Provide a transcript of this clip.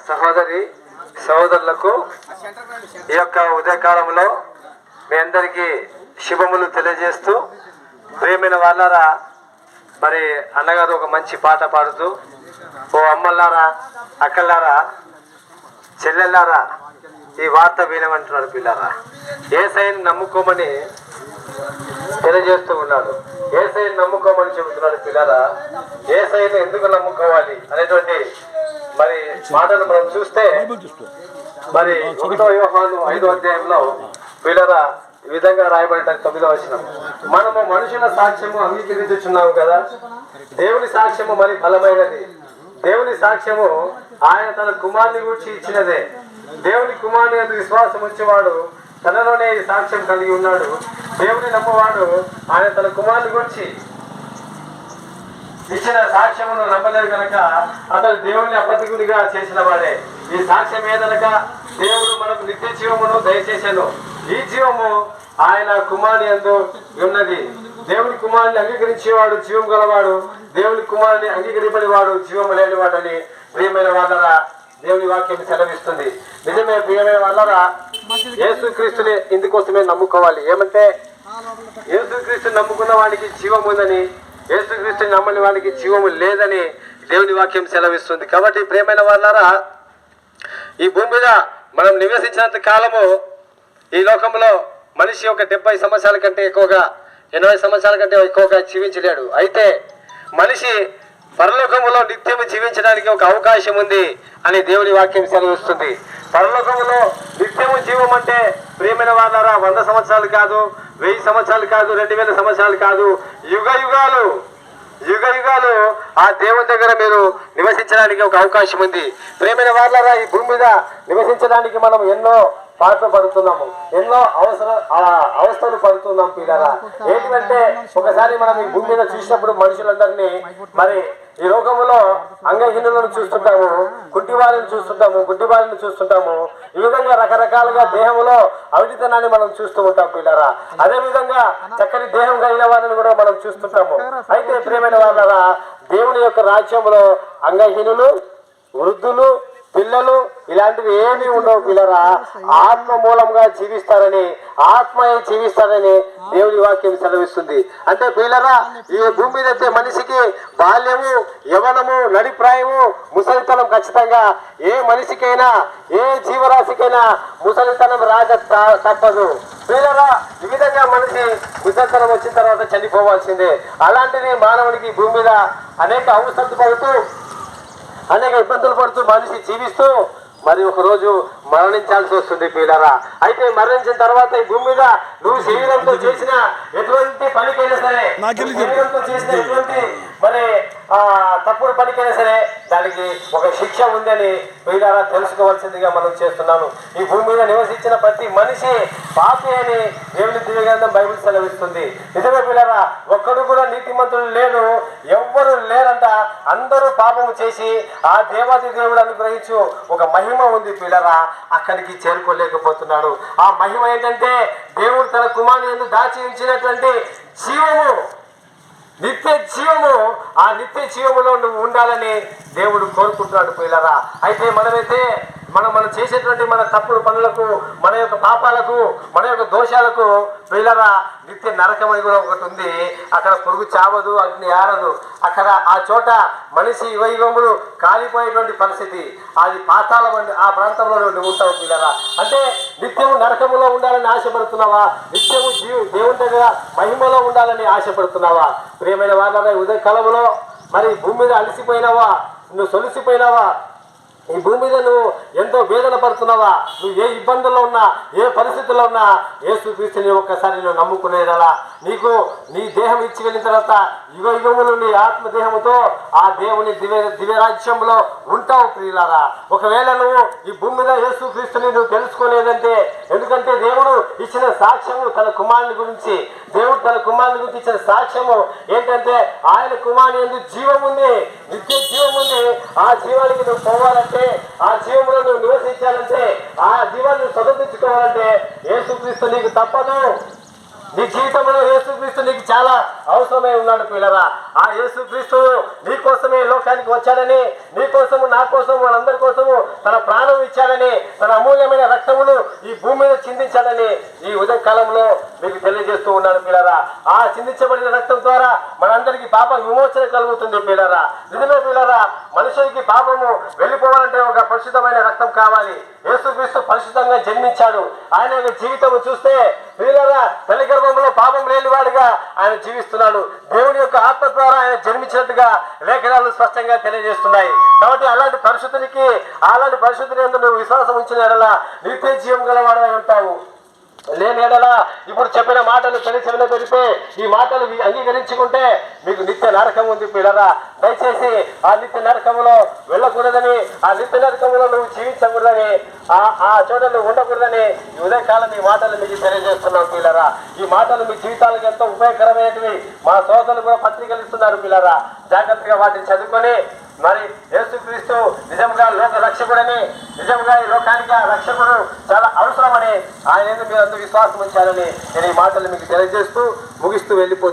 సహోదరి సహోదరులకు ఈ యొక్క ఉదయకాలంలో మీ అందరికీ శుభములు తెలియజేస్తూ, ప్రియమైన వాళ్ళారా, మరి అన్నగారు ఒక మంచి పాట పాడుతూ, ఓ అమ్మలారా, అక్కలారా, చెల్లెల్లారా, ఈ వార్త వినమంటున్నాడు. పిల్లారా, యేసయ్యను నమ్ముకోమని తెలియజేస్తూ ఉన్నాడు. యేసయ్యను నమ్ముకోమని చెబుతున్నాడు. పిల్లారా, యేసయ్యను ఎందుకు నమ్ముకోవాలి అనేటువంటి మరి మాటలు మనం చూస్తే, మరి 1 యోహాను 5వ అధ్యాయంలో పిల్లరా ఈ విధంగా రాయబడ్డ 9వ వచనం, మనము మనుషుల సాక్ష్యము అంగీకరించుచున్నాము కదా, దేవుని సాక్ష్యము మరి బలమైనది. దేవుని సాక్ష్యము ఆయన తన కుమారుని గురించి ఇచ్చినదే. దేవుని కుమారుని యందు విశ్వాసం వచ్చేవాడు తనలోనే ఈ సాక్ష్యం కలిగి ఉన్నాడు. దేవుని నమ్మవాడు ఆయన తన కుమారుని గురించి ఇచ్చిన సాక్ష్యమును నమ్మలేదు కనుక అతను దేవుని అబద్ధికునిగా చేసిన వాడే. ఈ సాక్ష్యం ఏదనక దేవుడు మనకు నిత్య జీవమును దయచేశాను. ఈ జీవము ఆయన కుమారుని యందు ఉన్నది. దేవుని కుమారుని అంగీకరించేవాడు జీవం గలవాడు, దేవుని కుమారుని అంగీకరింపనివాడు జీవము లేనివాడని ప్రియమైన వాళ్ళరా దేవుని వాక్యం సెలవిస్తుంది. నిజమే ప్రియమైన వాళ్ళరా, యేసుక్రీస్తుని ఇందుకోసమే నమ్ముకోవాలి. ఏమంటే యేసుక్రీస్తుని నమ్ముకున్న వాడికి జీవం ఉందని, యేసుక్రీస్తుని నమ్మని వాడికి జీవము లేదని దేవుని వాక్యం సెలవిస్తుంది. కాబట్టి ప్రియమైన వాళ్ళారా, ఈ భూమి మీద మనం నివసించినంత కాలము ఈ లోకంలో మనిషి ఒక 70 సంవత్సరాల కంటే ఎక్కువగా, 80 సంవత్సరాల కంటే ఎక్కువగా జీవించలేడు. అయితే మనిషి పరలోకములో నిత్యము జీవించడానికి ఒక అవకాశం ఉంది అని దేవుని వాక్యం సెలవిస్తుంది. పరలోకములో నిత్యము జీవం అంటే ప్రియమైన వాళ్ళారా 100 సంవత్సరాలు కాదు, 1000 సంవత్సరాలు కాదు, 2000 సంవత్సరాలు కాదు, యుగ యుగాలు ఆ దేవుని దగ్గర మీరు నివసించడానికి ఒక అవకాశం ఉంది. ప్రియమైన వాళ్ళారా, ఈ భూమి మీద నివసించడానికి మనం ఎన్నో పాటలు పడుతున్నాము, ఎన్నో అవస్థలు పడుతున్నాం. పిల్లరా, ఏంటంటే ఒకసారి మనం ఈ భూమి మీద చూసినప్పుడు మనుషులందరినీ మరి ఈ లోకములో అంగహీనులను చూస్తుంటాము, కుంటివారిని చూస్తుంటాము, గుడ్డివారిని చూస్తుంటాము. ఈ విధంగా రకరకాలుగా దేహంలో అవిటితనాన్ని మనం చూస్తూ ఉంటాం. పిల్లరా, అదే విధంగా చక్కని దేహం కలిగిన వారిని కూడా మనం చూస్తుంటాము. అయితే ప్రియమైన వాళ్ళరా, దేవుని యొక్క రాజ్యంలో అంగహీనులు, వృద్ధులు, పిల్లలు ఇలాంటివి ఏమీ ఉండవు. పిల్లరా, ఆత్మ మూలంగా జీవిస్తారని దేవుని వాక్యం సెలవిస్తుంది. అంటే పిల్లరా, ఈ భూమి మీద అయితే మనిషికి బాల్యము, యవనము, నడిప్రాయము, ముసలితనం ఖచ్చితంగా ఏ మనిషికైనా, ఏ జీవరాశికైనా ముసలితనం తప్పదు. పిల్లరా, ఈ విధంగా మనిషి ముసలితనం వచ్చిన తర్వాత చనిపోవాల్సిందే. అలాంటిది మానవునికి భూమి మీద అనేక అవసరాలు పడుతూ, అనేక ఇబ్బందులు పడుతూ మనిషి జీవిస్తూ మరి ఒక రోజు మరణించాల్సి వస్తుంది. పిల్లరా, అయితే మరణించిన తర్వాత ఈ భూమి మీద నువ్వు శరీరంతో చేసిన ఎటువంటి పనికైనా సరే, శరీరంతో చేసిన ఎటువంటి మరి తప్పుడు పనికైనా సరే దానికి ఒక శిక్ష ఉందని పిల్లరా తెలుసుకోవాల్సిందిగా మనం చేస్తున్నాము. ఈ భూమి మీద నివసించిన ప్రతి మనిషి పాపి అని దేవుని దివ్య గ్రంథం బైబిల్ సెలవిస్తుంది. నిజమే పిల్లరా, ఒక్కడు కూడా నీతిమంతులు లేరు, ఎవ్వరు లేరంట. అందరూ పాపము చేసి ఆ దేవాది దేవుడు అనుగ్రహించు ఒక మహిమ ఉంది. పిల్లరా, అక్కడికి చేరుకోలేకపోతున్నాడు. ఆ మహిమ ఏంటంటే దేవుడు తన కుమారుని యందు దాచి ఉంచినటువంటి జీవము, నిత్య జీవము. ఆ నిత్య జీవములో నువ్వు ఉండాలని దేవుడు కోరుకుంటున్నాడు. పిల్లరా, అయితే మనం చేసేటువంటి మన తప్పుడు పనులకు, మన యొక్క పాపాలకు, మన యొక్క దోషాలకు పిల్లరా నిత్య నరకం అని కూడా ఒకటి ఉంది. అక్కడ పురుగు చావదు, అగ్ని ఆరదు. అక్కడ ఆ చోట మనిషి యుగములు కాలిపోయేటువంటి పరిస్థితి, అది పాతాళం అని ఆ ప్రాంతంలో నువ్వు ఉంటావు. పిల్లరా, అంటే నిత్యము నరకములో ఉండాలని ఆశపడుతున్నావా? నిత్యము దేవుని దగ్గర మహిమలో ఉండాలని ఆశపడుతున్నావా? ప్రియమైన వాళ్ళ ఉదయ కాలంలో మరి భూమి మీద అలసిపోయినావా? నువ్వు సొలిసిపోయినావా? ఈ భూమి మీద నువ్వు ఎంతో వేదన పడుతున్నావా? నువ్వు ఏ ఇబ్బందుల్లో ఉన్నా, ఏ పరిస్థితుల్లో ఉన్నా యేసుక్రీస్తుని ఒక్కసారి నువ్వు నమ్ముకునేదలా నీకు నీ దేహం ఇచ్చి వెళ్ళిన తర్వాత యుగములు నీ ఆత్మదేహముతో ఆ దేవుని దివ్యరాజ్యంలో ఉంటావు. ప్రియులారా, ఒకవేళ నువ్వు ఈ భూమి మీద యేసుక్రీస్తుని నువ్వు తెలుసుకోలేదంటే, ఎందుకంటే దేవుడు ఇచ్చిన సాక్ష్యము తన కుమారుని గురించి, దేవుడు తన కుమారుని గురించి ఇచ్చిన సాక్ష్యము ఏంటంటే ఆయన కుమారుని యందు జీవం ఉంది, నిత్య జీవం ఉంది. ఆ జీవానికి నువ్వు పోవాలంటే, ఆ జీవంలో నువ్వు నివసించాలంటే, ఆ జీవాన్ని స్వతంత్రించుకోవాలంటే యేసుక్రీస్తు నీకు తప్పదు. నీ జీవితంలో యేసుక్రీస్తు నీకు చాలా అవసరమై ఉన్నాడు. పిల్లరా, ఆ యేసుక్రీస్తు నీ కోసమే లోక లోకానికి వచ్చాడని, నీ కోసము నా కోసము మనందరి కోసము తన ప్రాణం ఇచ్చాడని, తన అమూల్యమైన రక్తమును ఈ భూమి మీద చిందించాడని ఈ ఉదయ కాలంలో మీకు తెలియజేస్తూ ఉన్నాను పిల్లరా. ఆ చిందించబడిన రక్తం ద్వారా మనందరికీ పాప విమోచన కలుగుతుంది పిల్లరా. నిజమే పిల్లరా, మనుషునికి పాపము వెళ్ళిపోవాలంటే ఒక పరిశుద్ధమైన రక్తం కావాలి. యేసుక్రీస్తు పరిశుద్ధంగా జన్మించాడు. ఆయన యొక్క జీవితం చూస్తే పిల్లరా తల్లి గర్భంలో పాపం లేనివాడుగా ఆయన జీవిస్తున్నాడు. దేవుని యొక్క ఆత్మ ద్వారా ఆయన జన్మించినట్టుగా లేఖనాలు స్పష్టంగా తెలియజేస్తున్నాయి. కాబట్టి అలాంటి పరిశుద్ధుని యందు నువ్వు విశ్వాసం ఉంచిన ఎడల నిత్య జీవం గలవాడై ఉంటావు. లేని ఎడల ఇప్పుడు చెప్పిన మాటలు చెవిలో పెడితే ఈ మాటలు అంగీకరించుకుంటే మీకు నిత్య నరకం ఉంది పిల్లరా. దయచేసి ఆ నిత్య నరకములో వెళ్ళకూడదని, ఆ నిత్య నరకములో నువ్వు జీవించకూడదని, ఆ చోట నువ్వు ఉండకూడదని ఈ ఉదయకాలం ఈ మాటలు మీకు తెలియజేస్తున్నాం పిల్లరా. ఈ మాటలు మీ జీవితాలకు ఎంతో ఉపయోగకరమైనవి. మా సోదరులు కూడా పత్రికలు ఇస్తున్నారు పిల్లరా. జాగ్రత్తగా వాటిని చదువుకొని మరి యేసుక్రీస్తు నిజంగా లోక రక్షకుడని, నిజంగా ఈ లోకానికి ఆ రక్షకుడు చాలా అవసరమని ఆయన మీరు అందరూ విశ్వాసం ఉంచాలని నేను ఈ మాటలు మీకు తెలియజేస్తూ ముగిస్తూ వెళ్ళిపోతున్నాను.